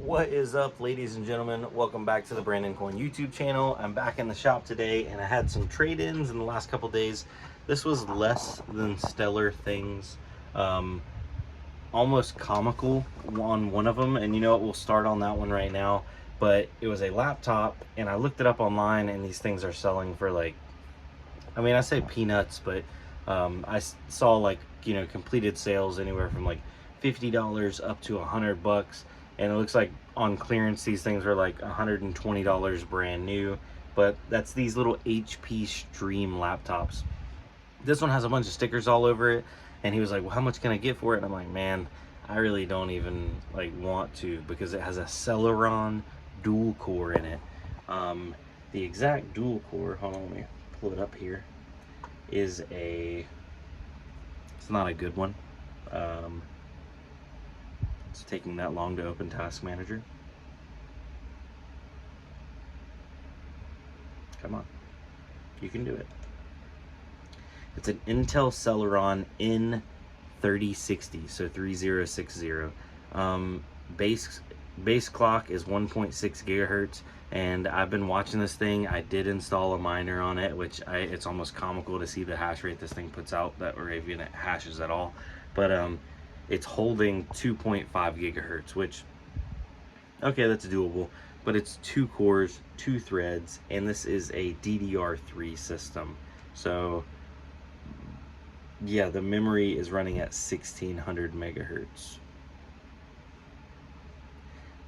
What is up, ladies and gentlemen? Welcome back to the Brandon Coin YouTube channel. I'm back in the shop today and I had some trade-ins in the last couple days. This was less than stellar things, almost comical on one of them, and you know what, we'll start on that one right now. But it was a laptop and I looked it up online and these things are selling for like, I mean, I say peanuts, but I saw like, you know, completed sales anywhere from like $50 up to $100, and it looks like on clearance these things are like $120 brand new. But that's these little HP Stream laptops. This one has a bunch of stickers all over it, and he was like, well, how much can I get for it? And I'm like, man, I really don't even like want to, because it has a Celeron dual core in it. The exact dual core, hold on, let me pull it up here, is it's not a good one. It's taking that long to open Task Manager. Come on, you can do it. It's an Intel Celeron N3060, so 3060. Base clock is 1.6 gigahertz, and I've been watching this thing. I did install a miner on it, which it's almost comical to see the hash rate this thing puts out, that or even it hashes at all. But it's holding 2.5 gigahertz, which, okay, that's doable, but it's 2 cores, 2 threads, and this is a DDR3 system. So yeah, the memory is running at 1600 megahertz.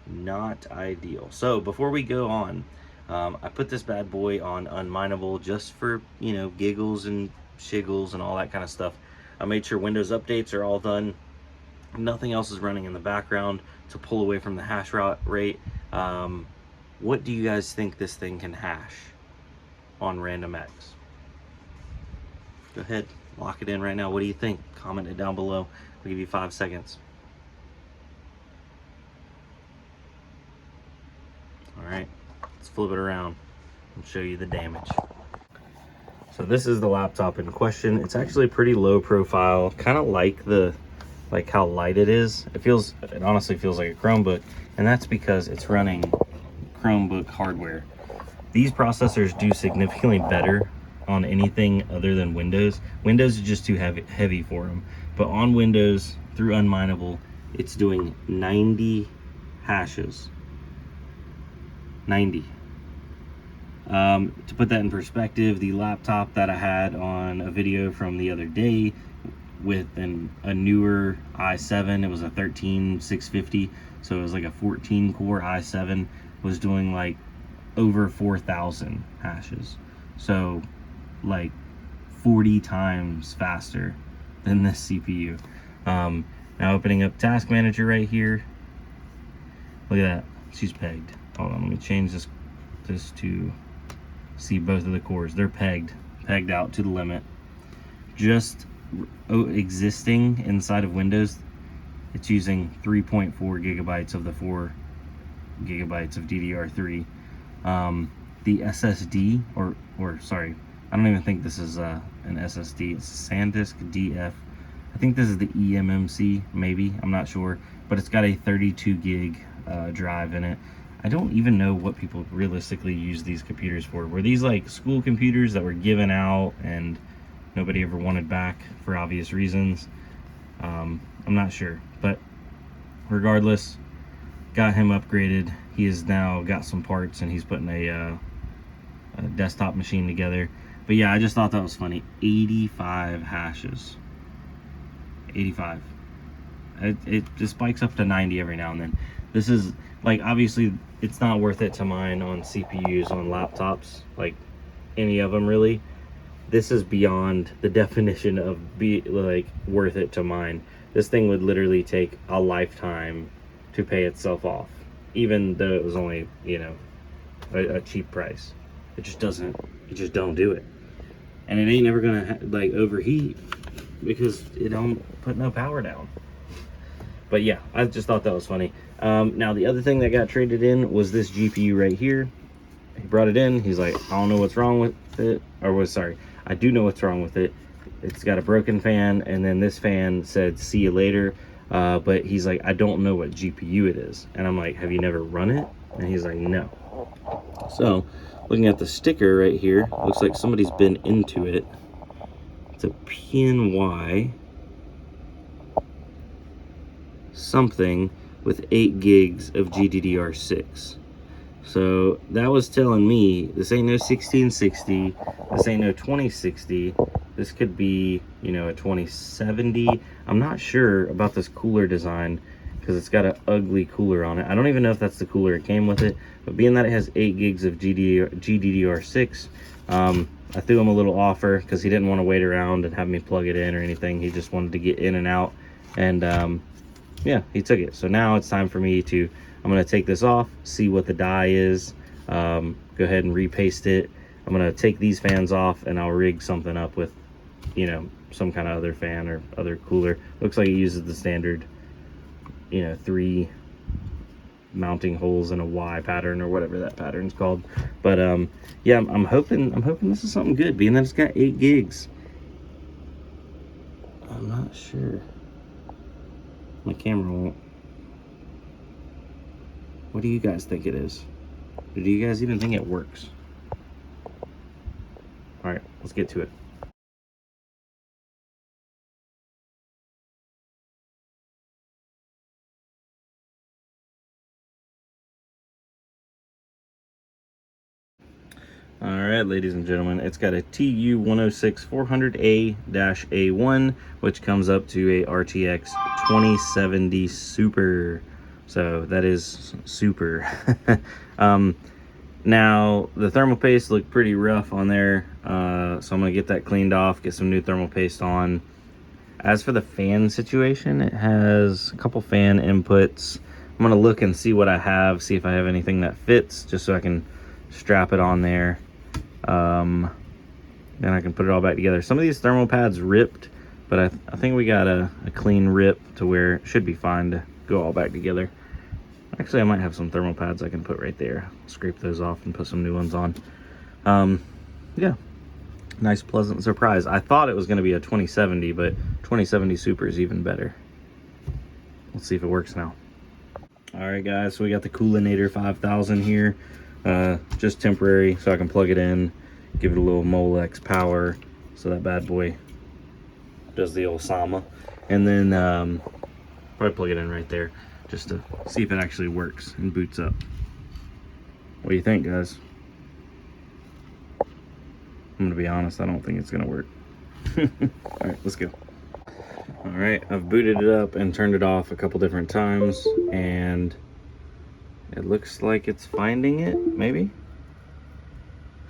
Not ideal. So before we go on, I put this bad boy on Unmineable just for, you know, giggles and shiggles and all that kind of stuff. I made sure Windows updates are all done. Nothing else is running in the background to pull away from the hash rate. What do you guys think this thing can hash on RandomX? Go ahead, lock it in right now. What do you think? Comment it down below. I'll give you 5 seconds. All right, let's flip it around and show you the damage. So this is the laptop in question. It's actually pretty low profile, kind of like how light it is. It honestly feels like a Chromebook, and that's because it's running Chromebook hardware. These processors do significantly better on anything other than Windows. Windows is just too heavy for them, but on Windows through Unmineable, it's doing 90 hashes. 90. To put that in perspective, the laptop that I had on a video from the other day with a newer i7, it was a 13650, so it was like a 14 core i7, was doing like over 4,000 hashes, so like 40 times faster than this CPU. Now opening up Task Manager right here, look at that, she's pegged. Hold on, let me change this to see both of the cores. They're pegged out to the limit. Just existing inside of Windows, it's using 3.4 gigabytes of the 4 gigabytes of DDR3. The SSD, or sorry, I don't even think this is an SSD. It's a SanDisk DF. I think this is the eMMC, maybe, I'm not sure, but it's got a 32 gig drive in it. I don't even know what people realistically use these computers for. Were these like school computers that were given out and nobody ever wanted back for obvious reasons? I'm not sure, but regardless, got him upgraded. He has now got some parts and he's putting a desktop machine together. But yeah, I just thought that was funny. 85 hashes. 85. It just spikes up to 90 every now and then. This is like, obviously it's not worth it to mine on CPUs on laptops, like any of them really. This is beyond the definition of like worth it to mine. This thing would literally take a lifetime to pay itself off, even though it was only, you know, a cheap price. It just don't do it, and it ain't never gonna like overheat because it don't put no power down. But yeah, I just thought that was funny. Now the other thing that got traded in was this GPU right here. He brought it in. He's like, I don't know what's wrong with it, sorry, I do know what's wrong with it. It's got a broken fan, and then this fan said see you later. but he's like, I don't know what GPU it is. And I'm like, have you never run it? And he's like, no. So looking at the sticker right here, looks like somebody's been into it. It's a PNY something with 8 gigs of GDDR6. So that was telling me this ain't no 1660, this ain't no 2060, this could be, you know, a 2070. I'm not sure about this cooler design because it's got an ugly cooler on it. I don't even know if that's the cooler it came with it, but being that it has 8 gigs of GDDR6, I threw him a little offer because he didn't want to wait around and have me plug it in or anything. He just wanted to get in and out, and yeah, he took it. So now it's time for me to, I'm going to take this off, see what the die is, go ahead and repaste it. I'm going to take these fans off and I'll rig something up with, you know, some kind of other fan or other cooler. Looks like it uses the standard, you know, 3 mounting holes in a Y pattern or whatever that pattern's called. But yeah, I'm hoping this is something good, being that it's got 8 gigs. I'm not sure. My camera won't. What do you guys think it is? Or do you guys even think it works? All right, let's get to it. All right, ladies and gentlemen, it's got a TU-106 400A-A1, which comes up to a RTX 2070 Super. So that is super. Now, the thermal paste looked pretty rough on there, so I'm going to get that cleaned off, get some new thermal paste on. As for the fan situation, it has a couple fan inputs. I'm going to look and see what I have, see if I have anything that fits, just so I can strap it on there. Then I can put it all back together. Some of these thermal pads ripped, but I think we got a clean rip to where it should be fine to go all back together. Actually, I might have some thermal pads I can put right there. Scrape those off and put some new ones on. Yeah, nice pleasant surprise. I thought it was going to be a 2070, but 2070 Super is even better. Let's see if it works now. All right, guys, so we got the Coolinator 5000 here. Just temporary, so I can plug it in, give it a little Molex power, so that bad boy does the old Sama. And then probably plug it in right there, just to see if it actually works and boots up. What do you think, guys? I'm gonna be honest, I don't think it's gonna work. All right, let's go. All right, I've booted it up and turned it off a couple different times, and it looks like it's finding it, maybe?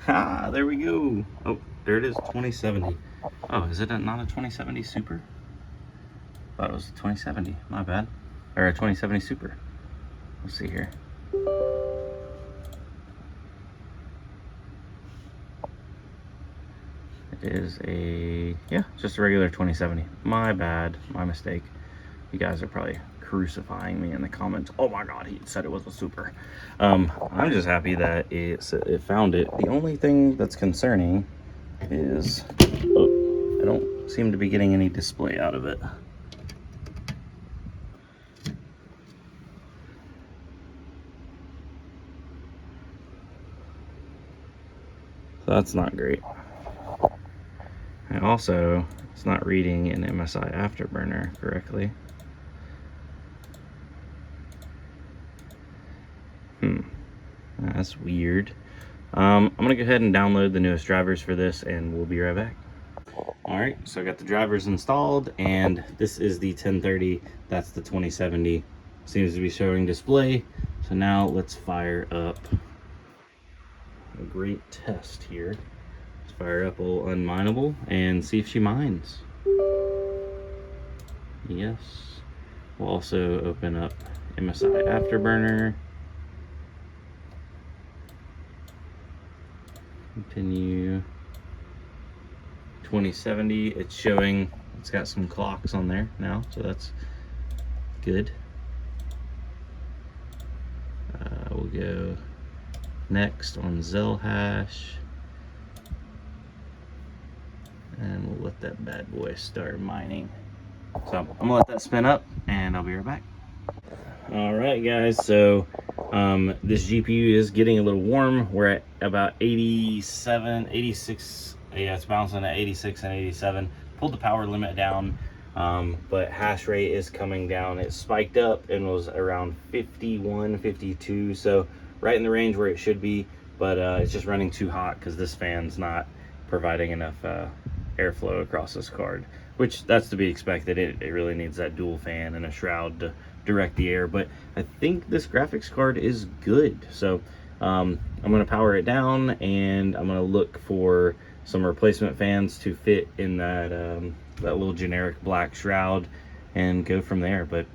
Ha, there we go. Oh, there it is, 2070. Oh, is it not a 2070 Super? I thought it was a 2070, my bad. Or a 2070 Super. Let's see here. It is a, yeah, just a regular 2070. My bad, my mistake. You guys are probably crucifying me in the comments. Oh my god, he said it was a Super. I'm just happy that it found it. The only thing that's concerning is, oh, I don't seem to be getting any display out of it. So that's not great. And also, it's not reading an MSI Afterburner correctly. That's weird. I'm gonna go ahead and download the newest drivers for this, and we'll be right back. All right, so I got the drivers installed, and this is the 1030. That's the 2070. Seems to be showing display. So now let's fire up a great test here. Let's fire up old Unmineable and see if she mines. Yes. We'll also open up MSI Afterburner. Continue. 2070, it's showing, it's got some clocks on there now, so that's good. We'll go next on Zell hash, and we'll let that bad boy start mining. So I'm gonna let that spin up and I'll be right back. All right, guys, so this GPU is getting a little warm. We're at about 87, 86. Yeah, it's bouncing at 86 and 87. Pulled the power limit down, but hash rate is coming down. It spiked up and was around 51, 52, so right in the range where it should be, but it's just running too hot because this fan's not providing enough airflow across this card, which that's to be expected. It really needs that dual fan and a shroud to direct the air, but I think this graphics card is good. So I'm going to power it down, and I'm going to look for some replacement fans to fit in that that little generic black shroud and go from there. But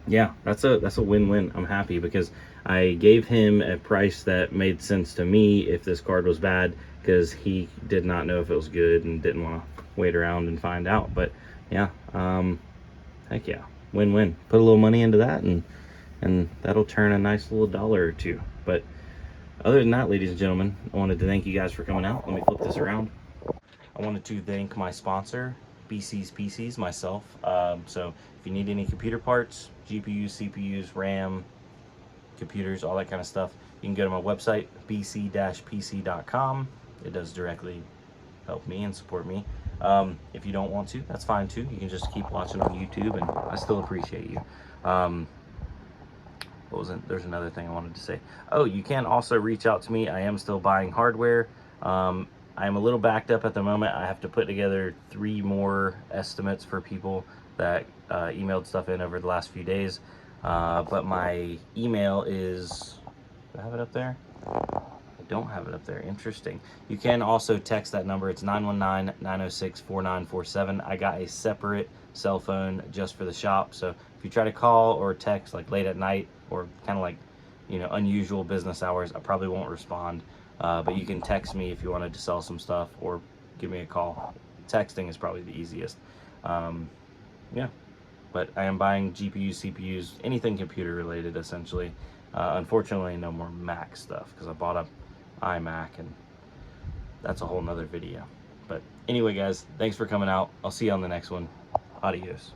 yeah, that's a win-win. I'm happy because I gave him a price that made sense to me if this card was bad, because he did not know if it was good and didn't want to wait around and find out. But yeah, heck yeah, win-win. Put a little money into that, and that'll turn a nice little $1 or $2. But other than that, ladies and gentlemen, I wanted to thank you guys for coming out. Let me flip this around. I wanted to thank my sponsor, BC's PCs, myself. So if you need any computer parts, GPUs, CPUs, RAM, computers, all that kind of stuff, you can go to my website, bc-pc.com. It does directly help me and support me. If you don't want to, that's fine too. You can just keep watching on YouTube, and I still appreciate you. There's another thing I wanted to say. Oh, you can also reach out to me. I am still buying hardware. I'm a little backed up at the moment. I have to put together 3 more estimates for people that emailed stuff in over the last few days. But my email is, do I have it up there? I don't have it up there. Interesting. You can also text that number. It's 919-906-4947. I got a separate cell phone just for the shop. So if you try to call or text like late at night or kind of like, you know, unusual business hours, I probably won't respond. But you can text me if you wanted to sell some stuff, or give me a call. Texting is probably the easiest. Yeah. But I am buying GPUs, CPUs, anything computer related, essentially. Unfortunately, no more Mac stuff, because I bought an iMac, and that's a whole nother video. But anyway, guys, thanks for coming out. I'll see you on the next one. Adios.